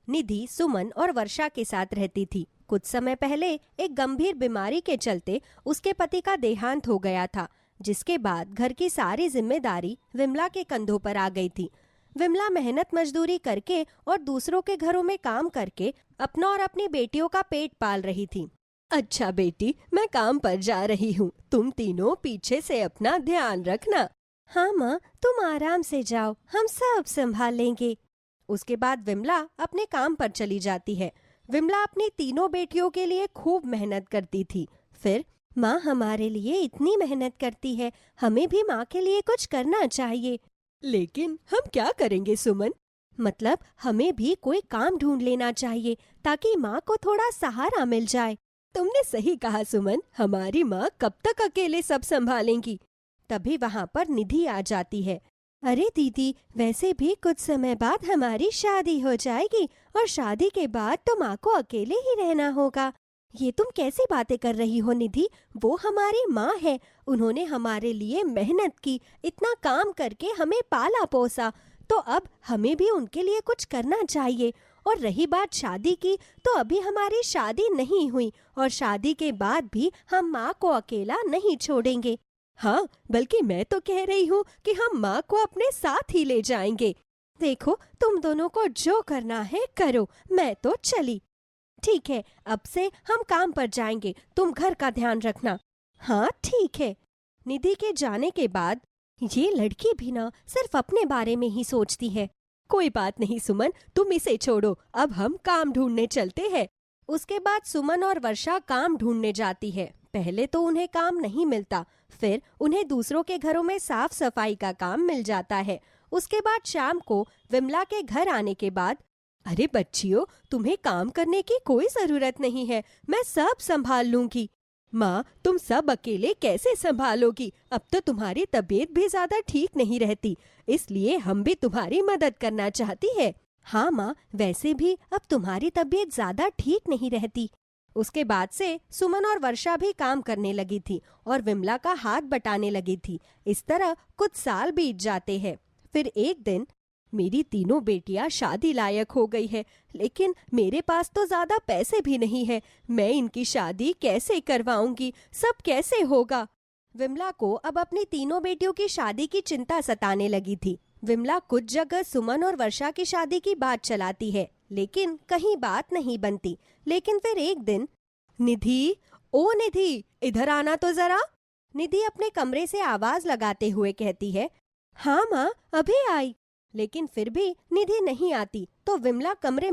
निधि सुमन और वर्षा के साथ रहती थी। कुछ समय पहले एक गंभीर बीमारी के चलते उसके पति का देहांत हो गया था, जिसके बाद घर की सारी जिम्मेदारी विमला के कंधों पर आ गई थी। विमला मेहनत मजदूरी करके और दूसरों के घरों में काम करके अपना और अपनी बेटियों का पेट पाल रही थी। अच्छा बेटी, मैं काम पर जा रही हूँ, तुम तीनों पीछे से अपना ध्यान रखना। हाँ माँ, तुम आराम से जाओ, हम सब संभाल लेंगे। उसके बाद विमला अपने काम पर चली जाती है। विमला अपनी तीनों बेटियों के लिए खूब मेहनत करती थी। फिर माँ हमारे लिए इतनी मेहनत करती है, हमें भी माँ के लिए कुछ करना चाहिए। लेकिन हम क्या करेंगे सुमन? मतलब हमें भी कोई काम ढूंढ लेना चाहिए ताकि माँ को थोड़ा सहारा मिल जाए। तुमने सही कहा सुमन, हमारी माँ कब तक अकेले सब संभालेंगी? तभी वहाँ पर निधि आ जाती है। अरे दीदी, वैसे भी कुछ समय बाद हमारी शादी हो जाएगी और शादी के बाद तो माँ को अकेले ही रहना होगा। ये तुम कैसी बातें कर रही हो निधि? वो हमारी माँ है, उन्होंने हमारे लिए मेहनत की, इतना काम करके हमें पाला पोसा, तो अब हमें भी उनके लिए कुछ करना चाहिए। और रही बात शादी की, तो अभी हमारी शादी नहीं हुई और शादी के बाद भी हम माँ को अकेला नहीं छोड़ेंगे। हाँ, बल्कि मैं तो कह रही हूँ कि हम माँ को अपने साथ ही ले जाएंगे। देखो, तुम दोनों को जो करना है करो, मैं तो चली। ठीक है, अब से हम काम पर जाएंगे, तुम घर का ध्यान रखना। हाँ ठीक है। निधि के जाने के बाद ये लड़की भी ना सिर्फ अपने बारे में ही सोचती है। कोई बात नहीं सुमन, तुम इसे छोड़ो, अब हम काम ढूंढने चलते हैं। उसके बाद सुमन और वर्षा काम ढूंढने जाती है। पहले तो उन्हें काम नहीं मिलता, फिर उन्हें दूसरों के घरों में साफ सफाई का काम मिल जाता है। उसके बाद शाम को विमला के घर आने के बाद, अरे बच्चियों, तुम्हें काम करने की कोई जरूरत नहीं है, मैं सब संभाल लूंगी। माँ, तुम सब अकेले कैसे संभालोगी? अब तो तुम्हारी तबीयत भी ज्यादा ठीक नहीं रहती, इसलिए हम भी तुम्हारी मदद करना चाहती है। हाँ माँ, वैसे भी अब तुम्हारी तबीयत ज्यादा ठीक नहीं रहती। उसके बाद से सुमन और वर्षा भी काम करने लगी थी और विमला का हाथ बटाने लगी थी। इस तरह कुछ साल बीत जाते हैं। फिर एक दिन, मेरी तीनों बेटियां शादी लायक हो गई है, लेकिन मेरे पास तो ज्यादा पैसे भी नहीं है, मैं इनकी शादी कैसे करवाऊंगी? सब कैसे होगा? विमला को अब अपनी तीनों बेटियों की शादी की चिंता सताने लगी थी। विमला कुछ जगह सुमन और वर्षा की शादी की बात चलाती है, लेकिन कहीं बात नहीं बनती। लेकिन फिर एक दिन, निधि, ओ निधि, इधर आना तो जरा। निधि अपने कमरे से आवाज लगाते हुए कहती है। हाँ माँ, अभी आई। लेकिन फिर भी निधि नहीं आती, तो विमला कमरे